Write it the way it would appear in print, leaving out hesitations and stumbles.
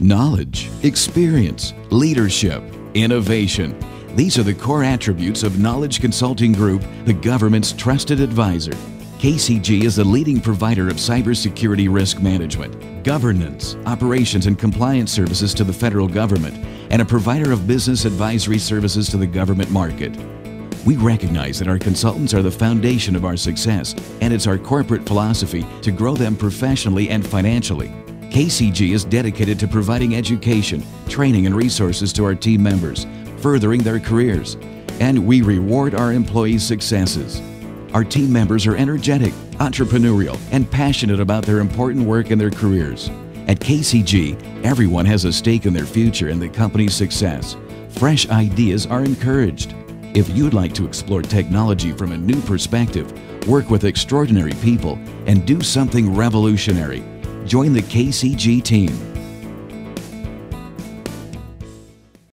Knowledge, experience, leadership, innovation. These are the core attributes of Knowledge Consulting Group, the government's trusted advisor. KCG is the leading provider of cybersecurity risk management, governance, operations, and compliance services to the federal government, and a provider of business advisory services to the government market. We recognize that our consultants are the foundation of our success, and it's our corporate philosophy to grow them professionally and financially. KCG is dedicated to providing education, training, and resources to our team members, furthering their careers, and we reward our employees' successes. Our team members are energetic, entrepreneurial, and passionate about their important work and their careers. At KCG, everyone has a stake in their future and the company's success. Fresh ideas are encouraged. If you'd like to explore technology from a new perspective, work with extraordinary people, and do something revolutionary, join the KCG team.